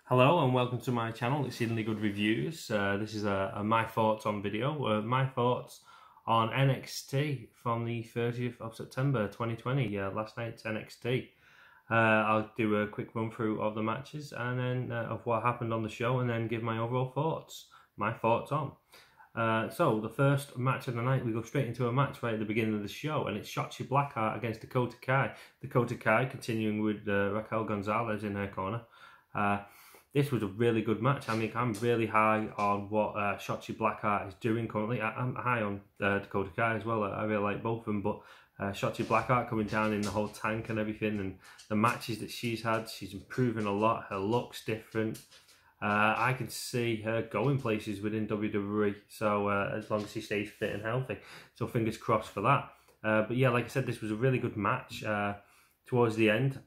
Hello and welcome to my channel, Exceedingly Good Reviews. This is a my thoughts on video, my thoughts on NXT from the 30th of September 2020, last night's NXT. I'll do a quick run through of the matches and then of what happened on the show and then give my overall thoughts, my thoughts on. So the first match of the night, we go straight into a match right at the beginning of the show, and it's Shotzi Blackheart against Dakota Kai. Dakota Kai continuing with Raquel Gonzalez in her corner. This was a really good match. I mean, I'm really high on what Shotzi Blackheart is doing currently. I'm high on Dakota Kai as well. I really like both of them, but Shotzi Blackheart coming down in the whole tank and everything, and the matches that she's had, she's improving a lot. Her look's different. I can see her going places within WWE, so as long as she stays fit and healthy. So fingers crossed for that. But yeah, like I said, this was a really good match. Towards the end,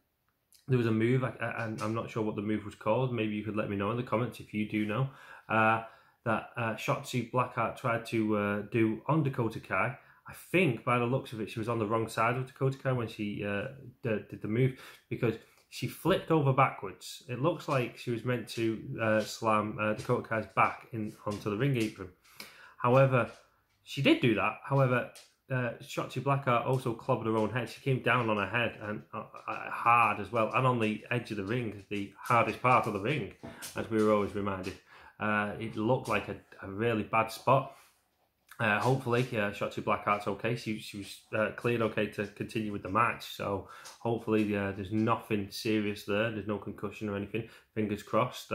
there was a move, I'm not sure what the move was called. Maybe you could let me know in the comments if you do know. That Shotzi Blackheart tried to do on Dakota Kai. I think by the looks of it, she was on the wrong side of Dakota Kai when she did the move, because she flipped over backwards. It looks like she was meant to slam Dakota Kai's back onto the ring apron. However, she did do that. However, Shotzi Blackheart also clobbered her own head. She came down on her head and hard as well, and on the edge of the ring, the hardest part of the ring, as we were always reminded. It looked like a really bad spot. Hopefully, Shotzi Blackheart's okay. She was cleared okay to continue with the match. So hopefully, there's nothing serious there. There's no concussion or anything. Fingers crossed.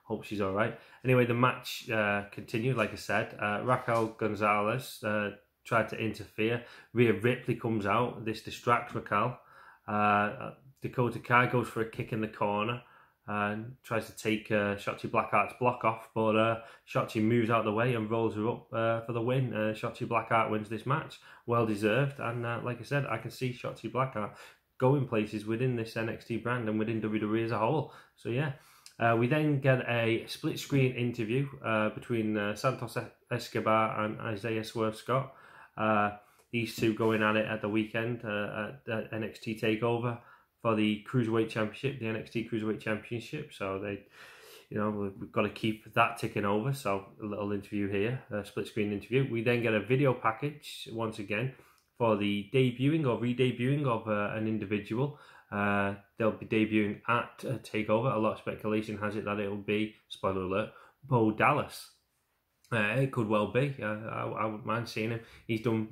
Hope she's all right. Anyway, the match continued. Like I said, Raquel Gonzalez tried to interfere. Rhea Ripley comes out. This distracts Raquel. Dakota Kai goes for a kick in the corner and tries to take Shotzi Blackheart's block off, but Shotzi moves out of the way and rolls her up for the win. Shotzi Blackheart wins this match. Well deserved, and like I said, I can see Shotzi Blackheart going places within this NXT brand and within WWE as a whole. So yeah. We then get a split screen interview between Santos Escobar and Isaiah Swerve Scott. These two going at it at the weekend at NXT TakeOver for the Cruiserweight Championship, the NXT Cruiserweight Championship. So they, we've got to keep that ticking over. So a little interview here, a split screen interview. We then get a video package once again for the debuting or re-debuting of an individual. They'll be debuting at TakeOver. A lot of speculation has it that it'll be, spoiler alert, Bo Dallas. It could well be. I wouldn't mind seeing him. He's done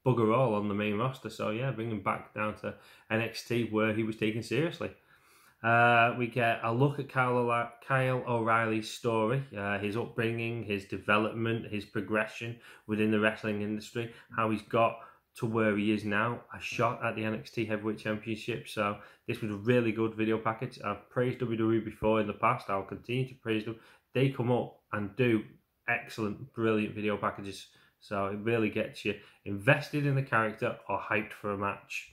bugger all on the main roster, so yeah, bring him back down to NXT where he was taken seriously. We get a look at Kyle O'Reilly's story, his upbringing, his development, his progression within the wrestling industry, how he's got to where he is now, a shot at the NXT Heavyweight Championship. So this was a really good video package. I've praised WWE before in the past. I'll continue to praise them. They come up and do excellent, brilliant video packages. So it really gets you invested in the character or hyped for a match.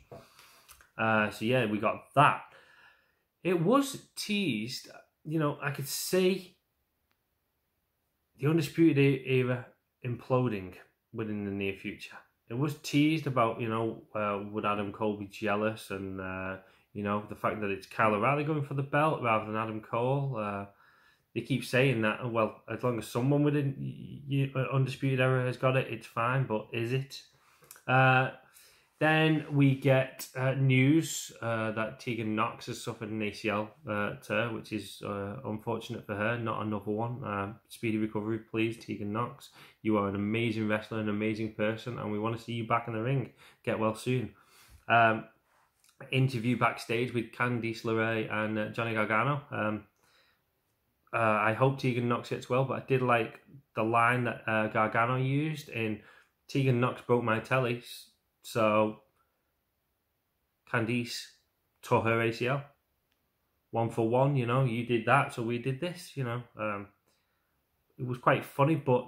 So yeah, we got that. It was teased, I could see the Undisputed Era imploding within the near future. It was teased about, would Adam Cole be jealous, and, the fact that it's Kyle O'Reilly going for the belt rather than Adam Cole. They keep saying that, well, as long as someone within Undisputed Era has got it, it's fine, but is it? Then we get news that Tegan Nox has suffered an ACL tear, which is unfortunate for her. Not another one. Speedy recovery, please, Tegan Nox. You are an amazing wrestler, an amazing person, and we want to see you back in the ring. Get well soon. Interview backstage with Candice LeRae and Johnny Gargano. I hope Tegan Nox gets well, but I did like the line that Gargano used in Tegan Nox broke my tellies, so Candice tore her ACL. 1 for 1, you did that, so we did this, It was quite funny, but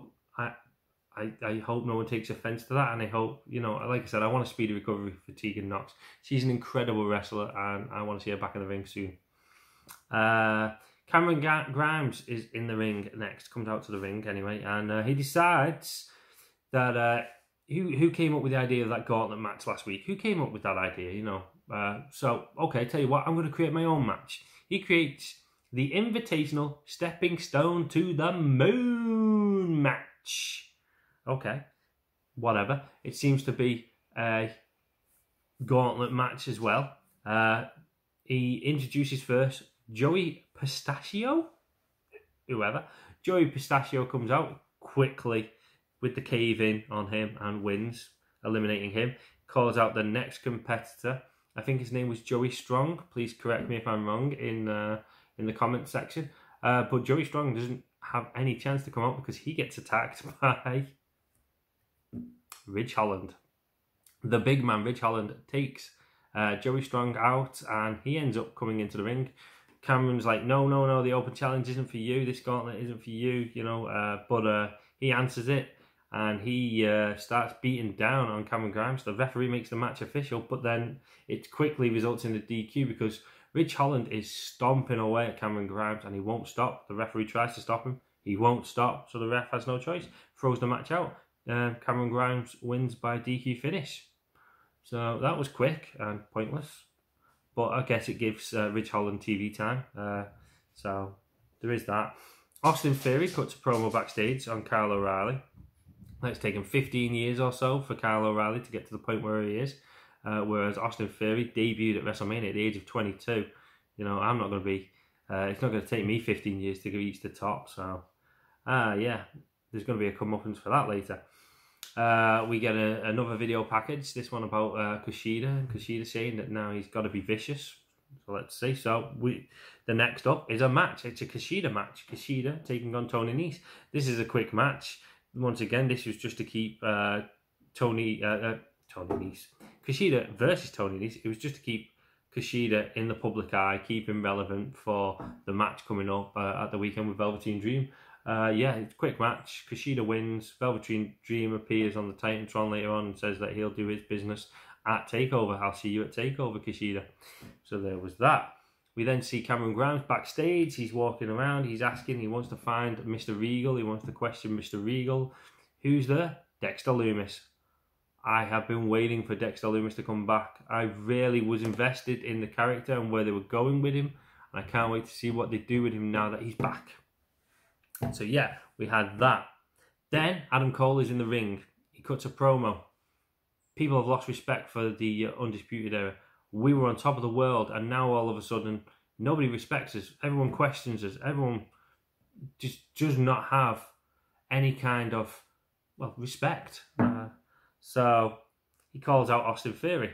I hope no one takes offence to that, and I hope, like I said, I want a speedy recovery for Tegan Nox. She's an incredible wrestler, and I want to see her back in the ring soon. Cameron Grimes is in the ring next, comes out to the ring anyway, and he decides that, who came up with the idea of that gauntlet match last week? Who came up with that idea, So, okay, tell you what, I'm going to create my own match. He creates the Invitational Stepping Stone to the Moon match. Okay, whatever. It seems to be a gauntlet match as well. He introduces first Joey Pistachio, whoever. Joey Pistachio comes out quickly with the cave in on him and wins, eliminating him. Calls out the next competitor. I think his name was Joey Strong. Please correct me if I'm wrong in the comments section. But Joey Strong doesn't have any chance to come out because he gets attacked by Ridge Holland. The big man, Ridge Holland, takes Joey Strong out and he ends up coming into the ring. Cameron's like, no, the open challenge isn't for you. This gauntlet isn't for you, you know. But he answers it and he starts beating down on Cameron Grimes. The referee makes the match official, but then it quickly results in a DQ because Ridge Holland is stomping away at Cameron Grimes and he won't stop. The referee tries to stop him. He won't stop, so the ref has no choice. Throws the match out. Cameron Grimes wins by DQ finish. So that was quick and pointless. But I guess it gives Ridge Holland TV time. So there is that. Austin Theory cuts a promo backstage on Kyle O'Reilly. It's taken 15 years or so for Kyle O'Reilly to get to the point where he is. Whereas Austin Theory debuted at WrestleMania at the age of 22. You know, I'm not going to be... it's not going to take me 15 years to reach the top. So, yeah, there's going to be a comeuppance for that later. We get another video package, this one about Kushida, and Kushida saying that now he's got to be vicious. So let's see. So the next up is a match. It's a Kushida match. Kushida taking on Tony Nese. This is a quick match. Once again, this was just to keep Tony Nese. Kushida versus Tony Nese. It was just to keep Kushida in the public eye, keep him relevant for the match coming up at the weekend with Velveteen Dream. Yeah, it's a quick match. Kushida wins. Velveteen Dream appears on the Titantron later on and says that he'll do his business at TakeOver. I'll see you at TakeOver, Kushida. So there was that. We then see Cameron Grimes backstage. He's walking around. He's asking. He wants to find Mr. Regal. He wants to question Mr. Regal. Who's there? Dexter Lumis. I have been waiting for Dexter Lumis to come back. I really was invested in the character and where they were going with him. And I can't wait to see what they do with him now that he's back. So yeah, we had that. Then Adam Cole is in the ring. He cuts a promo. People have lost respect for the Undisputed Era. We were on top of the world and now all of a sudden nobody respects us. Everyone questions us. Everyone just does not have any kind of, well, respect. So he calls out Austin Theory.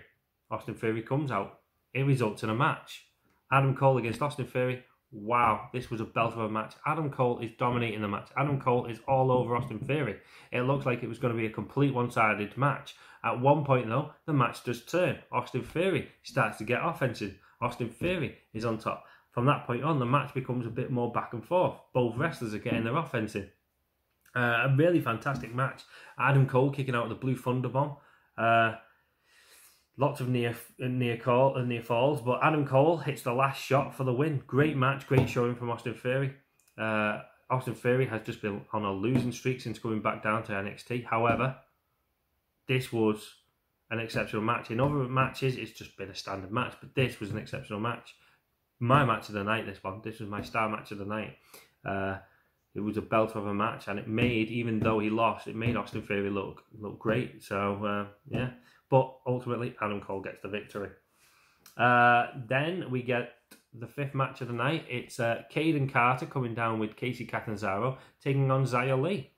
Austin Theory comes out. It results in a match. Adam Cole against Austin Theory. Wow, this was a belt of a match. Adam Cole is dominating the match. Adam Cole is all over Austin Theory. It looks like it was going to be a complete one-sided match. At one point, though, the match does turn. Austin Theory starts to get offensive. Austin Theory is on top. From that point on, the match becomes a bit more back and forth. Both wrestlers are getting their offensive. A really fantastic match. Adam Cole kicking out the Blue Thunder Bomb. Lots of near falls, but Adam Cole hits the last shot for the win. Great match, great showing from Austin Theory. Austin Theory has just been on a losing streak since coming back down to NXT. However, this was an exceptional match. In other matches, it's just been a standard match, but this was an exceptional match. My match of the night, this one. This was my star match of the night. It was a belt of a match, and it made, even though he lost, it made Austin Theory look great. So, yeah. But ultimately, Adam Cole gets the victory. Then we get the fifth match of the night. It's Caden Carter coming down with Casey Catanzaro, taking on Xia Li.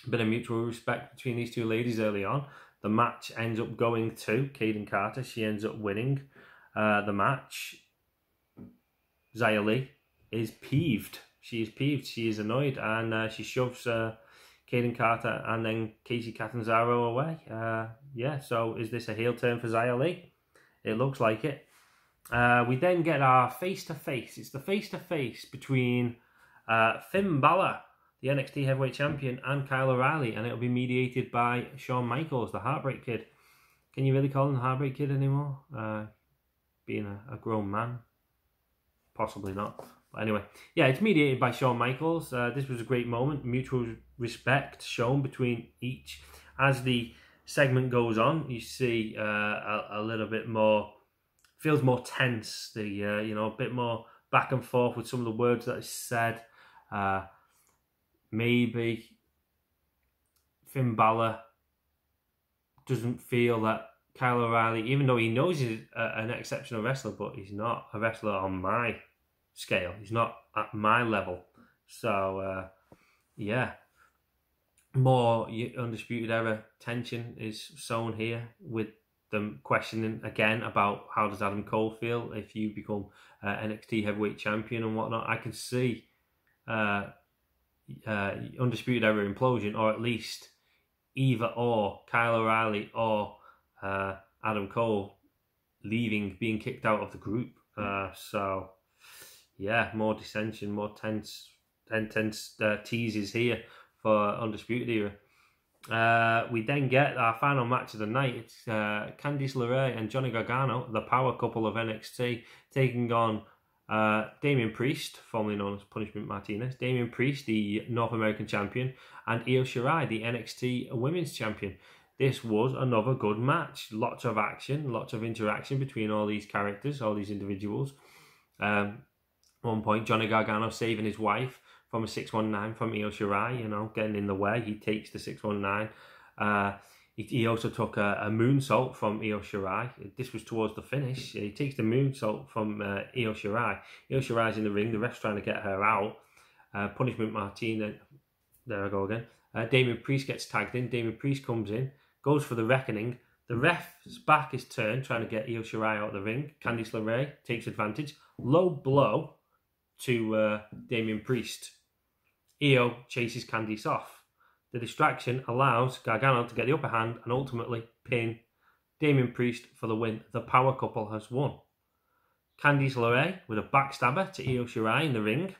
A bit of mutual respect between these two ladies early on. The match ends up going to Caden Carter. She ends up winning the match. Xia Li is peeved. She is peeved. She is annoyed. And she shoves Caden Carter and then Casey Catanzaro away. Yeah, so is this a heel turn for Xia Li? It looks like it. We then get our face-to-face. It's the face-to-face between Finn Balor, the NXT Heavyweight Champion, and Kyle O'Reilly, and it'll be mediated by Shawn Michaels, the Heartbreak Kid. Can you really call him the Heartbreak Kid anymore? Being a grown man? Possibly not. But anyway, yeah, it's mediated by Shawn Michaels. This was a great moment. Mutual respect shown between each. As the segment goes on, you see a little bit more, feels more tense. A bit more back and forth with some of the words that is said. Maybe Finn Balor doesn't feel that Kyle O'Reilly, even though he knows he's an exceptional wrestler, but he's not a wrestler on my scale. He's not at my level. So, yeah. More Undisputed Era tension is sown here with them questioning again about how does Adam Cole feel if you become NXT Heavyweight Champion and whatnot. I can see Undisputed Era implosion, or at least either or Kyle O'Reilly or Adam Cole leaving, being kicked out of the group. So, yeah, more dissension, more tense teases here for Undisputed Era. We then get our final match of the night. It's Candice LeRae and Johnny Gargano, the power couple of NXT, taking on Damian Priest, formerly known as Punishment Martinez, Damian Priest, the North American champion, and Io Shirai, the NXT Women's Champion. This was another good match. Lots of action, lots of interaction between all these characters, all these individuals. One point, Johnny Gargano saving his wife from a 619 from Io Shirai, getting in the way. He takes the 619. He also took a moonsault from Io Shirai. This was towards the finish. He takes the moonsault from Io Shirai. Io Shirai's in the ring. The ref's trying to get her out. Punishment Martinez. There I go again. Damian Priest gets tagged in. Damian Priest comes in, goes for the reckoning. The ref's back is turned, trying to get Io Shirai out of the ring. Candice LeRae takes advantage. Low blow to Damian Priest. Io chases Candice off. The distraction allows Gargano to get the upper hand and ultimately pin Damian Priest for the win. The power couple has won. Candice LeRae with a backstabber to Io Shirai in the ring.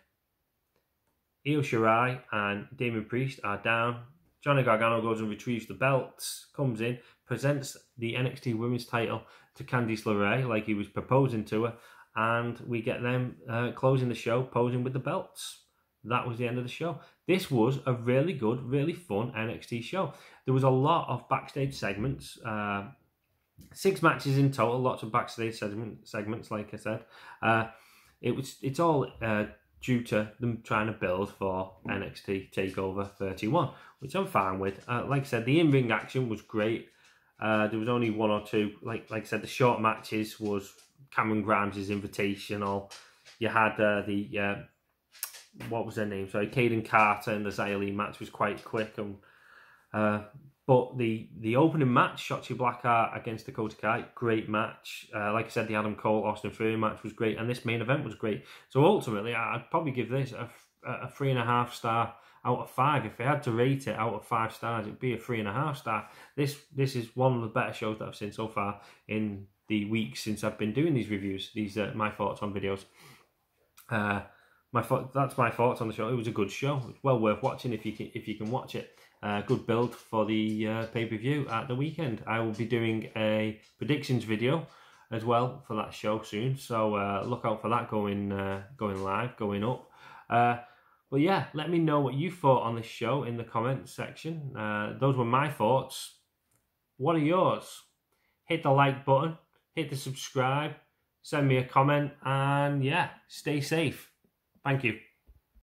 Io Shirai and Damian Priest are down. Johnny Gargano goes and retrieves the belts, comes in, presents the NXT Women's title to Candice LeRae like he was proposing to her, and we get them closing the show, posing with the belts. That was the end of the show. This was a really good, really fun NXT show. There was a lot of backstage segments. 6 matches in total, lots of backstage segments, like I said. It's all due to them trying to build for NXT TakeOver 31, which I'm fine with. Like I said, the in-ring action was great. There was only 1 or 2. Like I said, the short matches was Cameron Grimes' Invitational. You had what was their name? Sorry, Caden Carter and the Xia Li match was quite quick. But the opening match, Shotzi Blackheart against Dakota Kai, great match. Like I said, the Adam Cole Austin Theory match was great, and this main event was great. So ultimately, I'd probably give this a 3.5 star out of 5. If I had to rate it out of 5 stars, it'd be a 3.5 star. This is one of the better shows that I've seen so far in the weeks since I've been doing these reviews. These are my thoughts on videos. That's my thoughts on the show. It was a good show. It's well worth watching if you can watch it. Good build for the pay-per-view at the weekend. I will be doing a predictions video as well for that show soon. So look out for that going live, going up. But yeah, let me know what you thought on this show in the comments section. Those were my thoughts. What are yours? Hit the like button, hit the subscribe, send me a comment, and yeah, stay safe. Thank you.